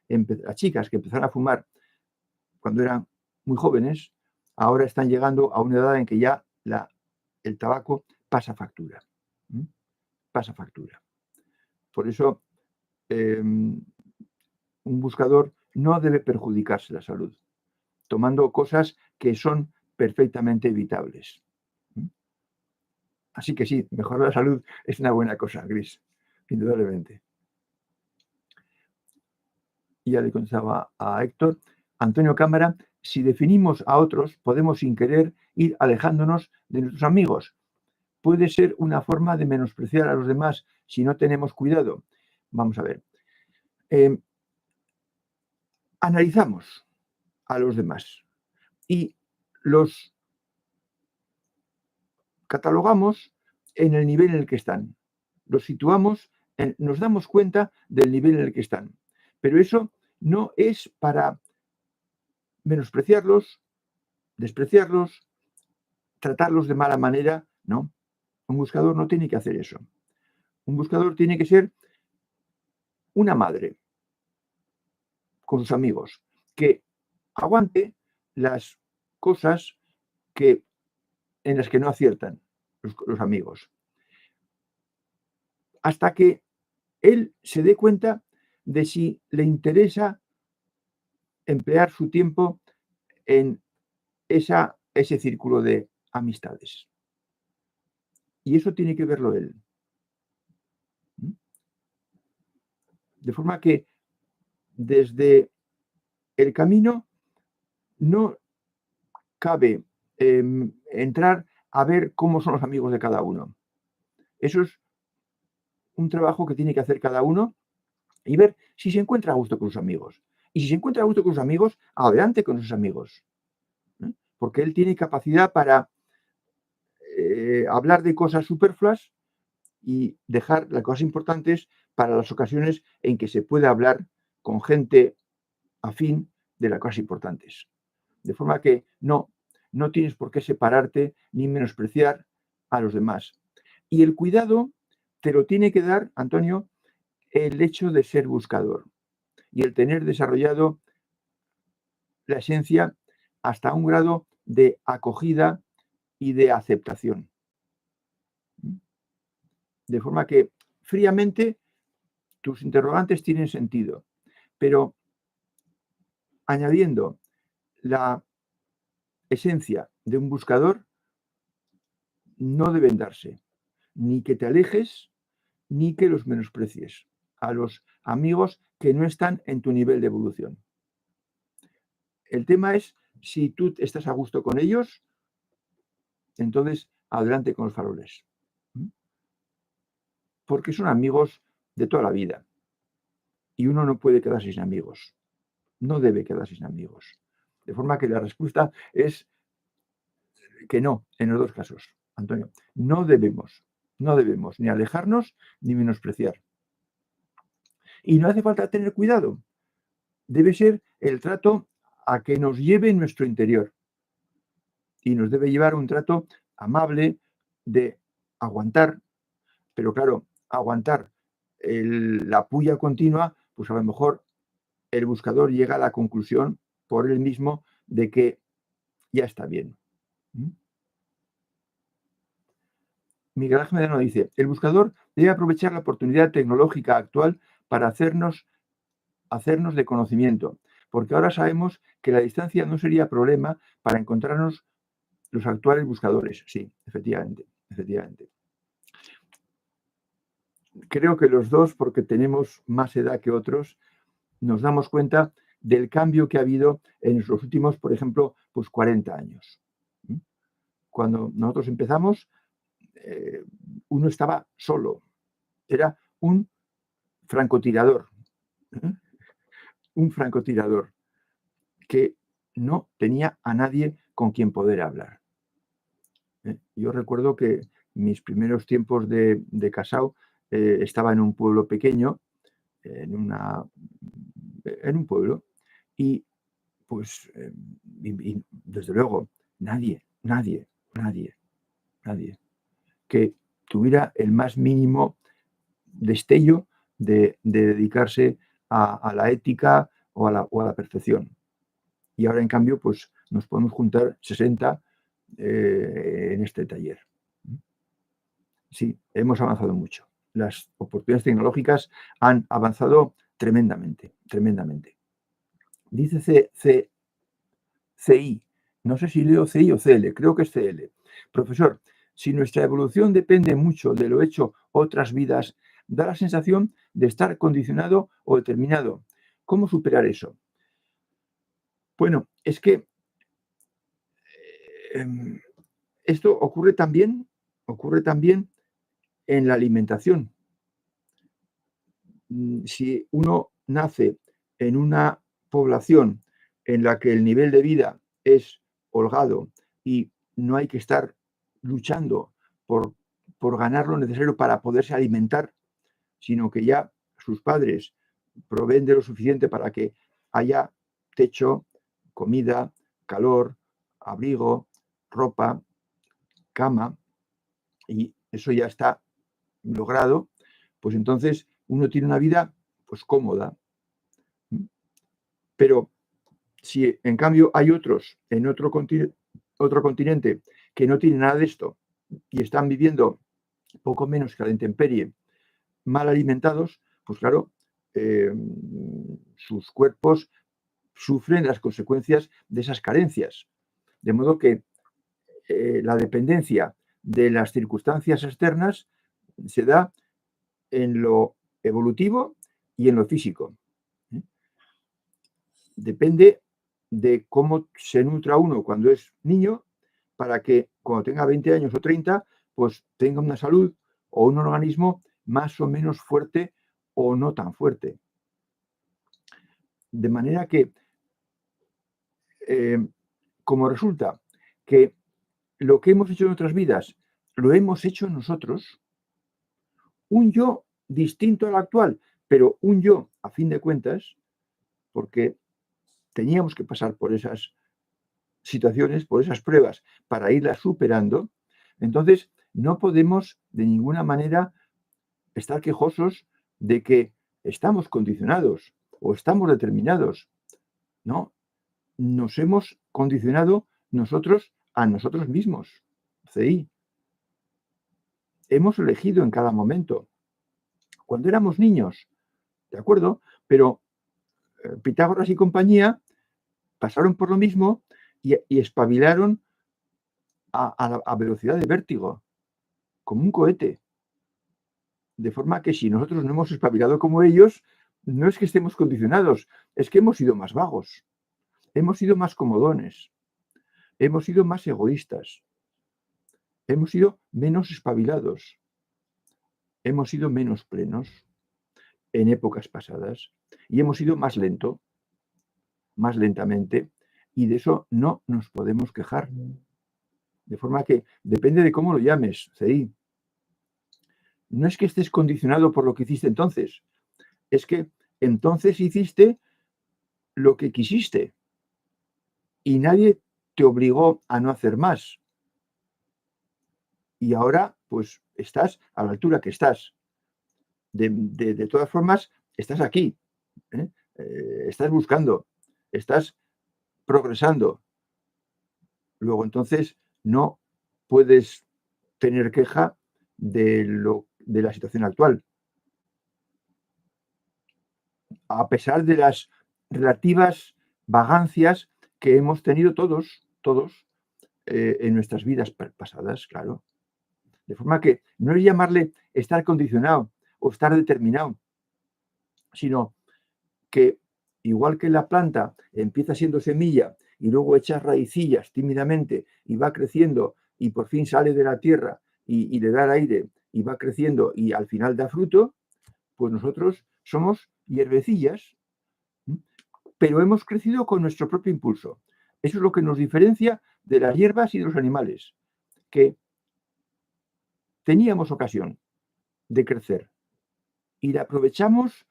las chicas que empezaron a fumar cuando eran muy jóvenes, ahora están llegando a una edad en que ya el tabaco pasa factura. Pasa factura. Por eso, un buscador no debe perjudicarse la salud, tomando cosas que son perfectamente evitables. Así que sí, mejorar la salud es una buena cosa, Gris, indudablemente. Y ya le contestaba a Héctor. Antonio Cámara, si definimos a otros, podemos sin querer ir alejándonos de nuestros amigos. Puede ser una forma de menospreciar a los demás si no tenemos cuidado. Vamos a ver. Analizamos a los demás y los catalogamos en el nivel en el que están. Los situamos, nos damos cuenta del nivel en el que están. Pero eso no es para menospreciarlos, despreciarlos, tratarlos de mala manera, no. Un buscador no tiene que hacer eso. Un buscador tiene que ser una madre con sus amigos, que aguante las cosas en las que no aciertan los amigos, hasta que él se dé cuenta de si le interesa emplear su tiempo en ese círculo de amistades. Y eso tiene que verlo él. De forma que desde el camino no cabe entrar a ver cómo son los amigos de cada uno. Eso es un trabajo que tiene que hacer cada uno y ver si se encuentra a gusto con sus amigos. Y si se encuentra a gusto con sus amigos, adelante con sus amigos. Porque él tiene capacidad para hablar de cosas superfluas y dejar las cosas importantes para las ocasiones en que se puede hablar con gente afín de las cosas importantes. De forma que no tienes por qué separarte ni menospreciar a los demás. Y el cuidado te lo tiene que dar, Antonio, el hecho de ser buscador y el tener desarrollado la esencia hasta un grado de acogida y de aceptación. De forma que fríamente tus interrogantes tienen sentido, pero añadiendo la esencia de un buscador, no deben darse ni que te alejes ni que los menosprecies a los amigos que no están en tu nivel de evolución. El tema es si tú estás a gusto con ellos, entonces adelante con los faroles. Porque son amigos de toda la vida. Y uno no puede quedarse sin amigos. No debe quedarse sin amigos. De forma que la respuesta es que no, en los dos casos, Antonio. No debemos ni alejarnos ni menospreciar. Y no hace falta tener cuidado. Debe ser el trato a que nos lleve nuestro interior. Y nos debe llevar un trato amable de aguantar. Pero claro, aguantar la puya continua, pues a lo mejor el buscador llega a la conclusión por él mismo de que ya está bien. Miguel Ángel Medrano dice, el buscador debe aprovechar la oportunidad tecnológica actual para hacernos de conocimiento, porque ahora sabemos que la distancia no sería problema para encontrarnos los actuales buscadores. Sí, efectivamente. Creo que los dos, porque tenemos más edad que otros, nos damos cuenta del cambio que ha habido en los últimos, por ejemplo, pues 40 años. Cuando nosotros empezamos, uno estaba solo. Era un francotirador, ¿eh? Un francotirador que no tenía a nadie con quien poder hablar. Yo recuerdo que mis primeros tiempos de casado estaba en un pueblo pequeño, en un pueblo, y pues, y desde luego, nadie, nadie, nadie, nadie que tuviera el más mínimo destello de dedicarse a la ética o a la perfección. Y ahora, en cambio, pues nos podemos juntar 60 en este taller. Sí, hemos avanzado mucho. Las oportunidades tecnológicas han avanzado tremendamente, tremendamente. Dice CI, no sé si leo CI o CL, creo que es CL. Profesor, si nuestra evolución depende mucho de lo hecho otras vidas, da la sensación de estar condicionado o determinado. ¿Cómo superar eso? Bueno, es que esto ocurre también en la alimentación. Si uno nace en una población en la que el nivel de vida es holgado y no hay que estar luchando por, ganar lo necesario para poderse alimentar, sino que ya sus padres proveen de lo suficiente para que haya techo, comida, calor, abrigo, ropa, cama, y eso ya está logrado, pues entonces uno tiene una vida pues cómoda. Pero si en cambio hay otros en otro continente que no tienen nada de esto y están viviendo poco menos que a la intemperie, mal alimentados, pues claro, sus cuerpos sufren las consecuencias de esas carencias. De modo que la dependencia de las circunstancias externas se da en lo evolutivo y en lo físico. Depende de cómo se nutra uno cuando es niño, para que cuando tenga 20 años o 30, pues tenga una salud o un organismo más o menos fuerte o no tan fuerte. De manera que, como resulta que lo que hemos hecho en otras vidas lo hemos hecho nosotros, un yo distinto al actual, pero un yo, a fin de cuentas, porque teníamos que pasar por esas situaciones, por esas pruebas, para irlas superando, entonces no podemos de ninguna manera estar quejosos de que estamos condicionados o estamos determinados. No, nos hemos condicionado nosotros a nosotros mismos. CI. Hemos elegido en cada momento. Cuando éramos niños, ¿de acuerdo? Pero Pitágoras y compañía pasaron por lo mismo y espabilaron a velocidad de vértigo, como un cohete. De forma que si nosotros no hemos espabilado como ellos, no es que estemos condicionados, es que hemos sido más vagos, hemos sido más comodones, hemos sido más egoístas, hemos sido menos espabilados, hemos sido menos plenos en épocas pasadas y hemos sido más lentamente, y de eso no nos podemos quejar. De forma que depende de cómo lo llames, CI. No es que estés condicionado por lo que hiciste entonces, es que entonces hiciste lo que quisiste y nadie te obligó a no hacer más. Y ahora, pues, estás a la altura que estás. De todas formas, estás aquí, ¿eh? Estás buscando, estás progresando. Luego, entonces, no puedes tener queja de la situación actual. A pesar de las relativas vagancias que hemos tenido todos, en nuestras vidas pasadas, claro. De forma que no es llamarle estar condicionado o estar determinado, sino que igual que la planta empieza siendo semilla y luego echa raicillas tímidamente y va creciendo y por fin sale de la tierra y le da el aire y va creciendo y al final da fruto, pues nosotros somos hierbecillas, pero hemos crecido con nuestro propio impulso. Eso es lo que nos diferencia de las hierbas y de los animales, que teníamos ocasión de crecer y la aprovechamos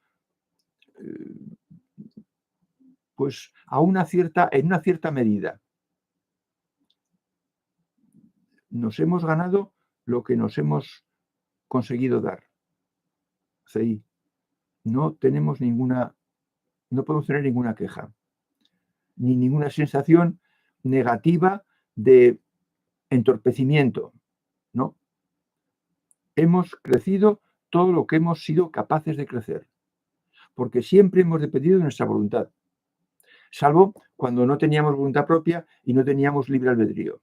pues en una cierta medida. Nos hemos ganado lo que nos hemos conseguido dar. Sí, no podemos tener ninguna queja, ni ninguna sensación negativa de entorpecimiento, ¿no? Hemos crecido todo lo que hemos sido capaces de crecer, porque siempre hemos dependido de nuestra voluntad, salvo cuando no teníamos voluntad propia y no teníamos libre albedrío.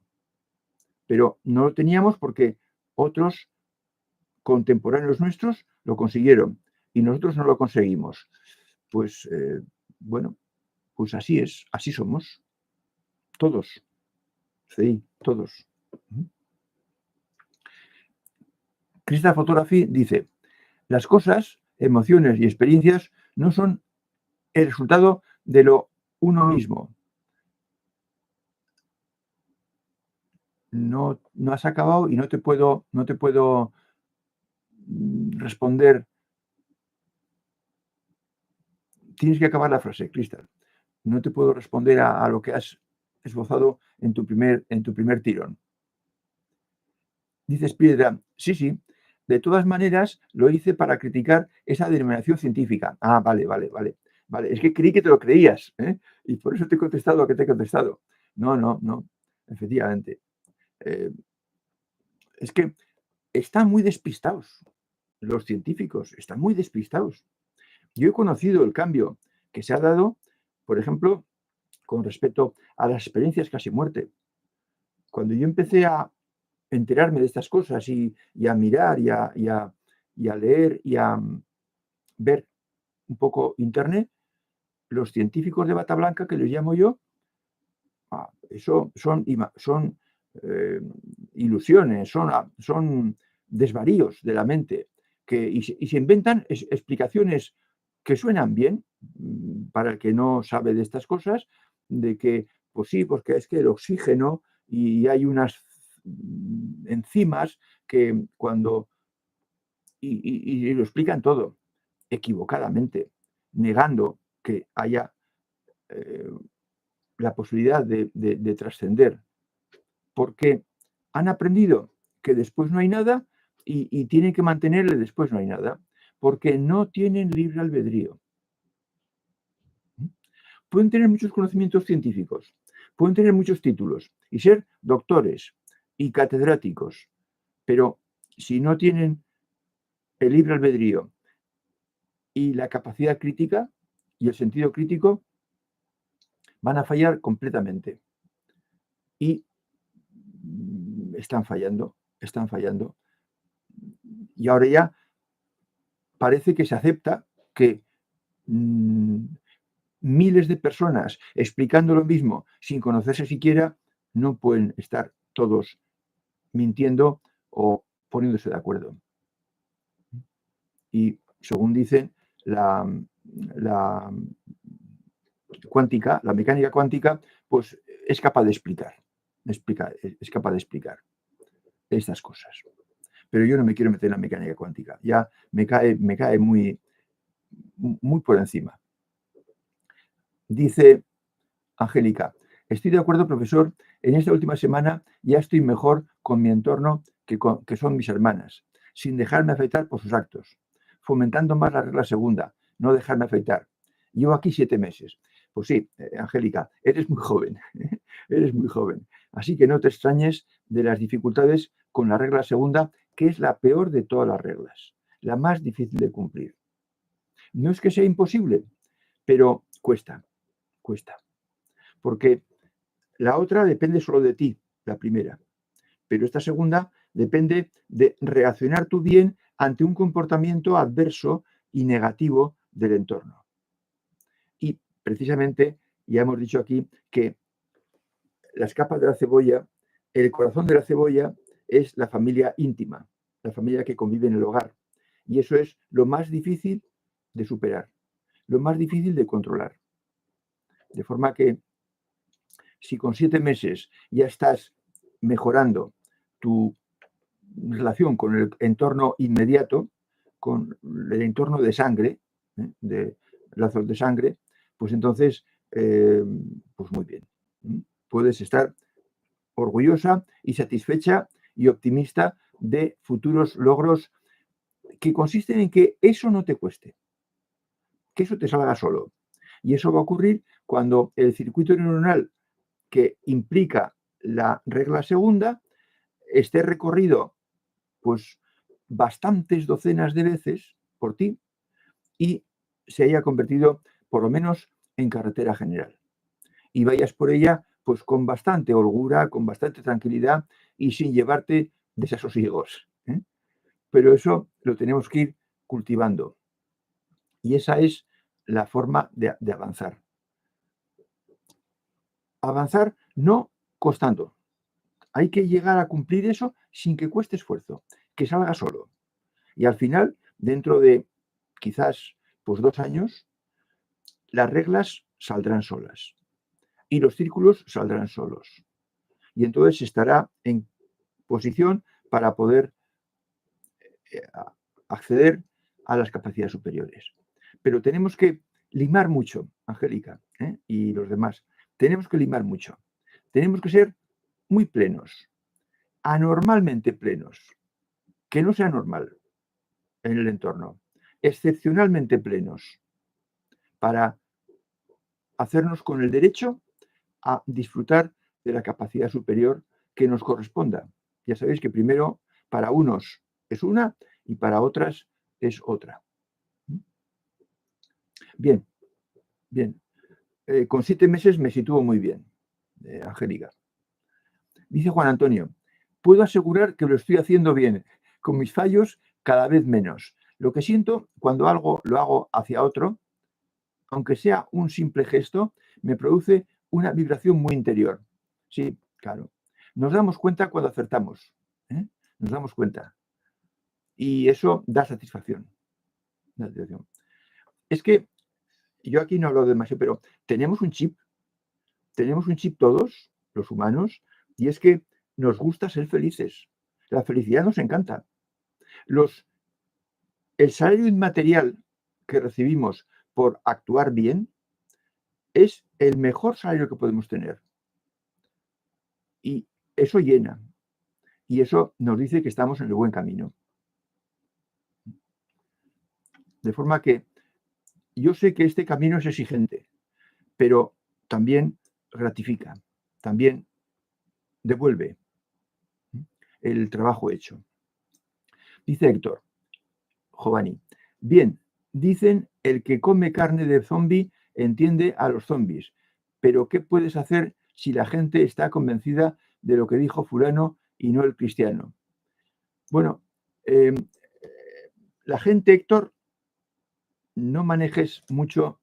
Pero no lo teníamos porque otros contemporáneos nuestros lo consiguieron y nosotros no lo conseguimos. Pues bueno, pues así es, así somos, todos, sí, todos. Crystal Photography dice, las cosas, emociones y experiencias no son el resultado de lo uno mismo. No has acabado y no te puedo responder. Tienes que acabar la frase, Crystal. No te puedo responder a lo que has esbozado en tu primer tirón. Dices Piedra, sí. De todas maneras, lo hice para criticar esa denominación científica. Ah, vale. Es que creí que te lo creías, ¿eh? Y por eso te he contestado lo que te he contestado. No. Efectivamente. Es que están muy despistados. Los científicos están muy despistados. Yo he conocido el cambio que se ha dado, por ejemplo, con respecto a las experiencias casi muerte. Cuando yo empecé a enterarme de estas cosas y a mirar y a leer y a ver un poco internet, los científicos de bata blanca, que les llamo yo, eso son ilusiones, son desvaríos de la mente, y se inventan explicaciones que suenan bien para el que no sabe de estas cosas, de que, pues sí, porque es que el oxígeno y hay unas enzimas que cuando... Y lo explican todo, equivocadamente, negando que haya la posibilidad de trascender, porque han aprendido que después no hay nada y tienen que mantenerle después no hay nada, porque no tienen libre albedrío. Pueden tener muchos conocimientos científicos, pueden tener muchos títulos y ser doctores y catedráticos, pero si no tienen el libre albedrío y la capacidad crítica y el sentido crítico, van a fallar completamente. Y están fallando. Y ahora ya parece que se acepta que miles de personas explicando lo mismo sin conocerse siquiera no pueden estar todos mintiendo o poniéndose de acuerdo. Y según dicen, la cuántica, la mecánica cuántica, pues es capaz de explicar estas cosas. Pero yo no me quiero meter en la mecánica cuántica, ya me cae muy por encima. Dice Angélica, estoy de acuerdo, profesor, en esta última semana ya estoy mejor con mi entorno que son mis hermanas, sin dejarme afectar por sus actos, fomentando más la regla segunda, no dejarme afectar. Llevo aquí 7 meses. Pues sí, Angélica, eres muy joven, así que no te extrañes de las dificultades con la regla segunda, que es la peor de todas las reglas, la más difícil de cumplir. No es que sea imposible, pero cuesta. Porque la otra depende solo de ti, la primera. Pero esta segunda depende de reaccionar tú bien ante un comportamiento adverso y negativo del entorno. Y precisamente ya hemos dicho aquí que las capas de la cebolla, el corazón de la cebolla es la familia íntima, la familia que convive en el hogar. Y eso es lo más difícil de superar, lo más difícil de controlar. De forma que si con 7 meses ya estás mejorando tu relación con el entorno inmediato, con el entorno de sangre, de lazos de sangre, pues entonces, pues muy bien. Puedes estar orgullosa y satisfecha y optimista de futuros logros que consisten en que eso no te cueste, que eso te salga solo. Y eso va a ocurrir cuando el circuito neuronal que implica la regla segunda esté recorrido pues bastantes docenas de veces por ti y se haya convertido por lo menos en carretera general. Y vayas por ella pues con bastante holgura, con bastante tranquilidad y sin llevarte desasosiegos. Pero eso lo tenemos que ir cultivando. Y esa es la forma de avanzar. Avanzar no costando. Hay que llegar a cumplir eso sin que cueste esfuerzo, que salga solo. Y al final, dentro de quizás pues 2 años, las reglas saldrán solas y los círculos saldrán solos. Y entonces estará en posición para poder acceder a las capacidades superiores. Pero tenemos que limar mucho, Angélica, y los demás. Tenemos que limar mucho. Tenemos que ser muy plenos, anormalmente plenos, que no sea normal en el entorno, excepcionalmente plenos, para hacernos con el derecho a disfrutar de la capacidad superior que nos corresponda. Ya sabéis que primero para unos es una y para otras es otra. Bien, bien. Con 7 meses me sitúo muy bien, Angélica. Dice Juan Antonio, puedo asegurar que lo estoy haciendo bien, con mis fallos cada vez menos. Lo que siento cuando algo lo hago hacia otro, aunque sea un simple gesto, me produce una vibración muy interior. Sí, claro. Nos damos cuenta cuando acertamos. Nos damos cuenta. Y eso da satisfacción. Da satisfacción. Es que yo aquí no hablo demasiado, pero tenemos un chip todos, los humanos, y es que nos gusta ser felices. La felicidad nos encanta. El salario inmaterial que recibimos por actuar bien es el mejor salario que podemos tener. Y eso llena. Y eso nos dice que estamos en el buen camino. De forma que yo sé que este camino es exigente, pero también gratifica, también devuelve el trabajo hecho. Dice Héctor, Giovanni, bien, dicen el que come carne de zombie entiende a los zombies, pero ¿qué puedes hacer si la gente está convencida de lo que dijo fulano y no el cristiano? Bueno, la gente, Héctor, no manejes mucho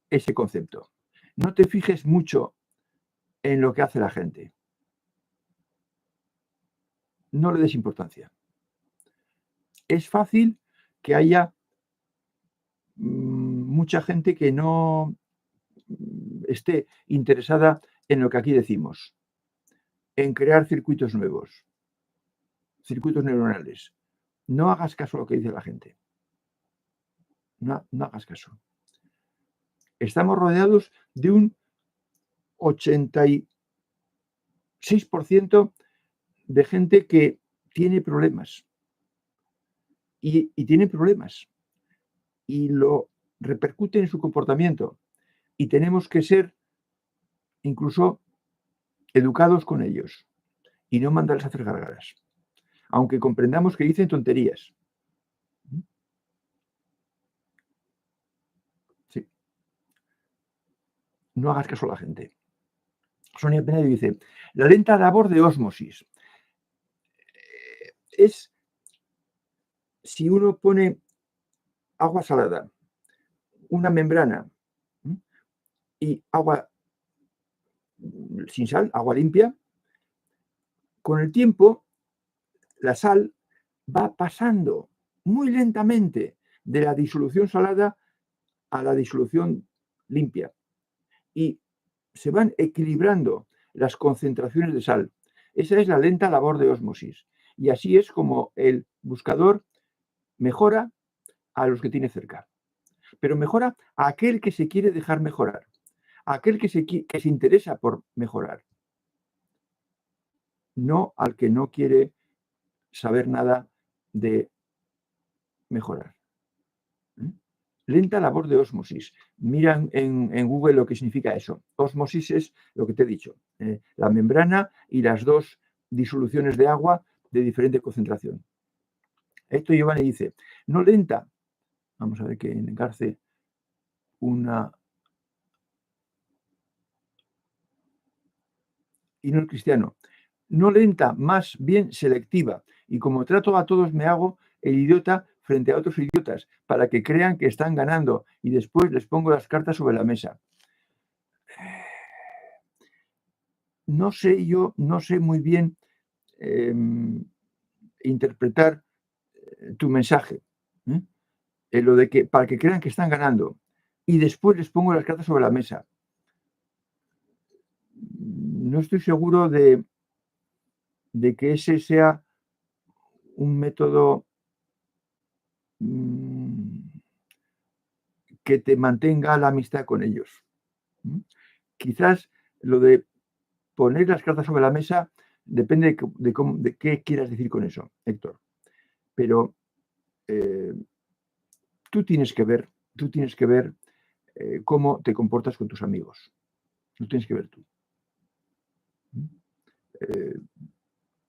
ese concepto. No te fijes mucho en lo que hace la gente. No le des importancia. Es fácil que haya mucha gente que no esté interesada en lo que aquí decimos, en crear circuitos nuevos, circuitos neuronales. No hagas caso a lo que dice la gente. No hagas caso. Estamos rodeados de un 86% de gente que tiene problemas. Y tiene problemas. Y lo repercute en su comportamiento. Y tenemos que ser incluso educados con ellos y no mandarles a hacer gargaras. Aunque comprendamos que dicen tonterías. Sí. No hagas caso a la gente. Sonia Penedo dice, la lenta labor de ósmosis es si uno pone agua salada, una membrana y agua sin sal, agua limpia, con el tiempo la sal va pasando muy lentamente de la disolución salada a la disolución limpia y se van equilibrando las concentraciones de sal. Esa es la lenta labor de ósmosis y así es como el buscador mejora a los que tiene cerca, pero mejora a aquel que se quiere dejar mejorar, a aquel que se interesa por mejorar, no al que no quiere saber nada de mejorar. Lenta labor de ósmosis. Mira en Google lo que significa eso. Ósmosis es lo que te he dicho, la membrana y las dos disoluciones de agua de diferente concentración. Esto Giovanni dice, no lenta. Vamos a ver que engarce una... Y no el cristiano. No lenta, más bien selectiva. Y como trato a todos, me hago el idiota frente a otros idiotas para que crean que están ganando y después les pongo las cartas sobre la mesa. No sé, yo no sé muy bien interpretar tu mensaje. Lo de que para que crean que están ganando y después les pongo las cartas sobre la mesa. No estoy seguro de que ese sea un método que te mantenga la amistad con ellos. Quizás lo de poner las cartas sobre la mesa depende de qué quieras decir con eso, Héctor. Pero tú tienes que ver cómo te comportas con tus amigos. Lo tienes que ver tú.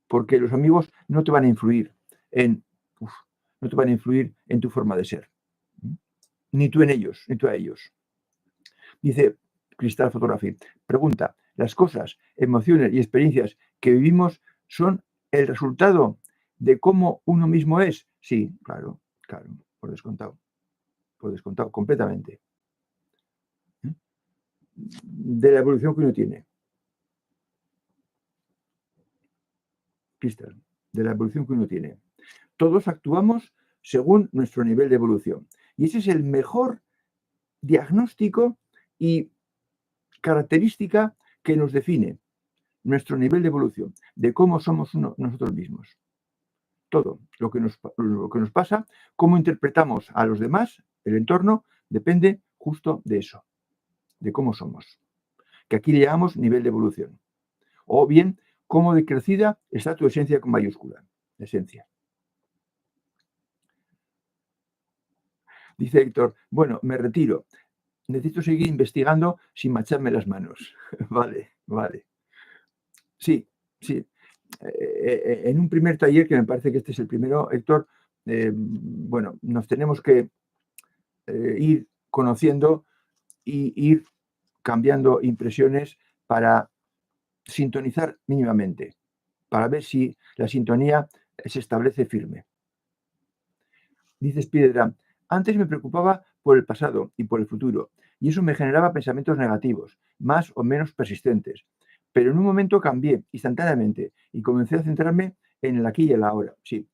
Porque los amigos no te van a influir no te van a influir en tu forma de ser. Ni tú en ellos, ni tú a ellos. Dice Cristal Photography, pregunta, ¿las cosas, emociones y experiencias que vivimos son el resultado de cómo uno mismo es? Sí, claro, por descontado, completamente. De la evolución que uno tiene. Cristal, de la evolución que uno tiene. Todos actuamos según nuestro nivel de evolución. Y ese es el mejor diagnóstico y característica que nos define nuestro nivel de evolución, de cómo somos nosotros mismos. Todo lo que nos pasa, cómo interpretamos a los demás, el entorno, depende justo de eso, de cómo somos, que aquí le llamamos nivel de evolución. O bien, cómo decrecida está tu esencia con mayúscula, esencia. Dice Héctor, bueno, me retiro. Necesito seguir investigando sin macharme las manos. Vale. Sí. En un primer taller, que me parece que este es el primero, Héctor, bueno, nos tenemos que ir conociendo y ir cambiando impresiones para sintonizar mínimamente, para ver si la sintonía se establece firme. Dice Spiderman, antes me preocupaba por el pasado y por el futuro, y eso me generaba pensamientos negativos, más o menos persistentes. Pero en un momento cambié instantáneamente y comencé a centrarme en el aquí y el ahora. Sí,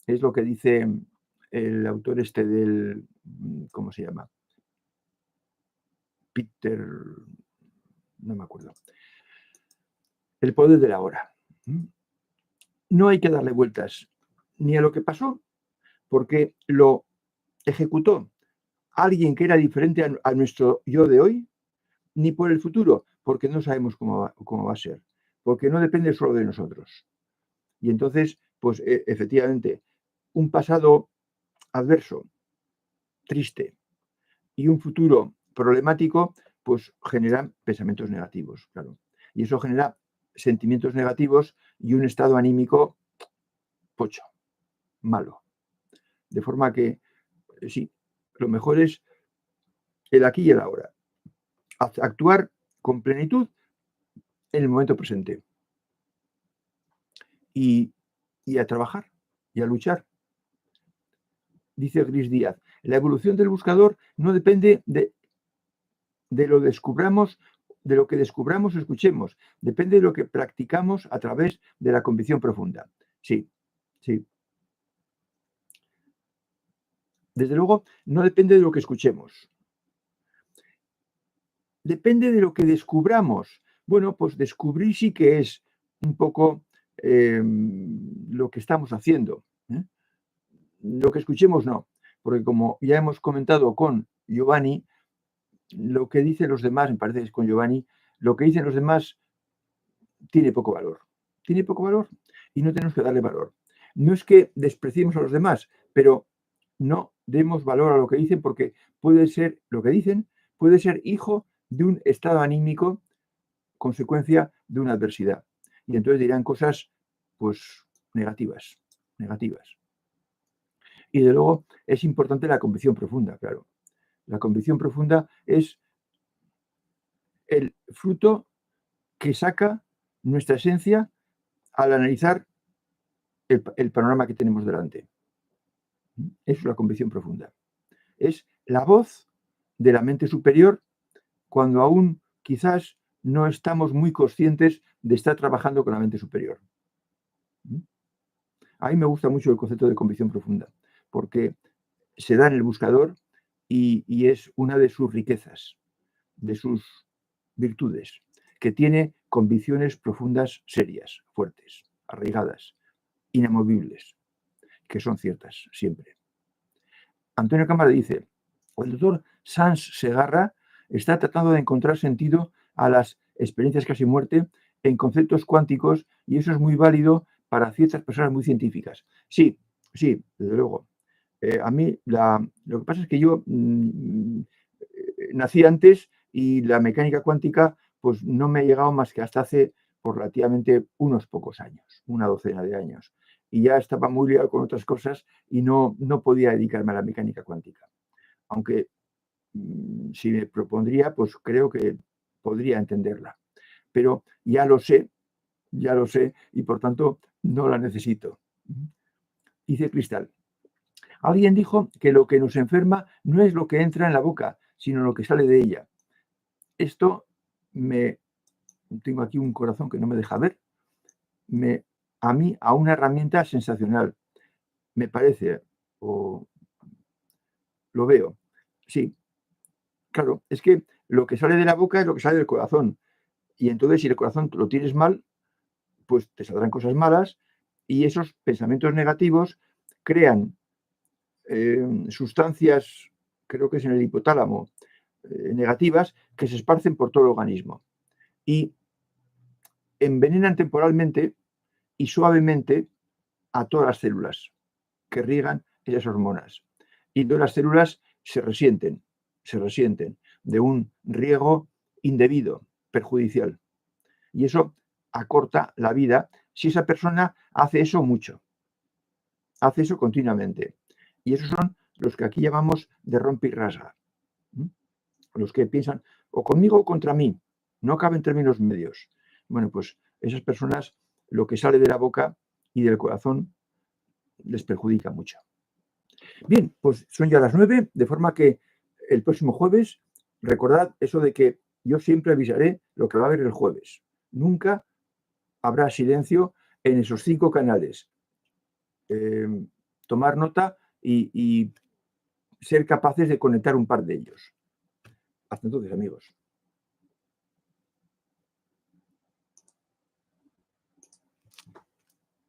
es lo que dice el autor este del, ¿cómo se llama? Peter, no me acuerdo. El poder de la hora. No hay que darle vueltas ni a lo que pasó, porque lo ejecutó alguien que era diferente a nuestro yo de hoy, ni por el futuro, porque no sabemos cómo va a ser, porque no depende solo de nosotros. Y entonces, pues efectivamente, un pasado adverso, triste, y un futuro problemático, pues generan pensamientos negativos, claro. Y eso genera sentimientos negativos y un estado anímico pocho, malo. De forma que, sí, lo mejor es el aquí y el ahora. Actuar con plenitud en el momento presente. Y a trabajar y a luchar. Dice Gris Díaz, la evolución del buscador no depende de lo que descubramos o escuchemos, depende de lo que practicamos a través de la convicción profunda. Sí. Desde luego, no depende de lo que escuchemos. Depende de lo que descubramos. Bueno, pues descubrir sí que es un poco lo que estamos haciendo. Lo que escuchemos no, porque como ya hemos comentado con Giovanni, lo que dicen los demás, me parece que es con Giovanni, lo que dicen los demás tiene poco valor. Tiene poco valor y no tenemos que darle valor. No es que despreciemos a los demás, pero no demos valor a lo que dicen porque puede ser, lo que dicen, puede ser hijo de un estado anímico, consecuencia de una adversidad. Y entonces dirán cosas, pues, negativas, negativas. Y de luego es importante la convicción profunda, claro. La convicción profunda es el fruto que saca nuestra esencia al analizar el panorama que tenemos delante. Es la convicción profunda. Es la voz de la mente superior cuando aún quizás no estamos muy conscientes de estar trabajando con la mente superior. A mí me gusta mucho el concepto de convicción profunda, porque se da en el buscador y es una de sus riquezas, de sus virtudes, que tiene convicciones profundas, serias, fuertes, arraigadas, inamovibles, que son ciertas siempre. Antonio Cámara dice, el doctor Sanz Segarra está tratando de encontrar sentido a las experiencias casi muerte en conceptos cuánticos y eso es muy válido para ciertas personas muy científicas. Sí, sí, desde luego. A mí lo que pasa es que yo nací antes y la mecánica cuántica pues no me ha llegado más que hasta hace por relativamente unos pocos años, una docena de años. Y ya estaba muy liado con otras cosas y no podía dedicarme a la mecánica cuántica. Aunque si me propondría, pues creo que podría entenderla. Pero ya lo sé y por tanto no la necesito. Dice Cristal. Alguien dijo que lo que nos enferma no es lo que entra en la boca, sino lo que sale de ella. Esto me... Tengo aquí un corazón que no me deja ver. A una herramienta sensacional. Me parece, o lo veo. Sí, claro, es que lo que sale de la boca es lo que sale del corazón. Y entonces, si el corazón lo tienes mal, pues te saldrán cosas malas y esos pensamientos negativos crean sustancias, creo que es en el hipotálamo, negativas que se esparcen por todo el organismo y envenenan temporalmente y suavemente a todas las células que riegan esas hormonas. Y entonces las células se resienten de un riego indebido, perjudicial. Y eso acorta la vida si esa persona hace eso mucho, hace eso continuamente. Y esos son los que aquí llamamos de rompe y rasga. Los que piensan o conmigo o contra mí, no caben términos medios. Bueno, pues esas personas, lo que sale de la boca y del corazón les perjudica mucho. Bien, pues son ya las 9, de forma que el próximo jueves, recordad eso de que yo siempre avisaré lo que va a haber el jueves. Nunca habrá silencio en esos 5 canales. Tomar nota y ser capaces de conectar un par de ellos. Hasta entonces, amigos.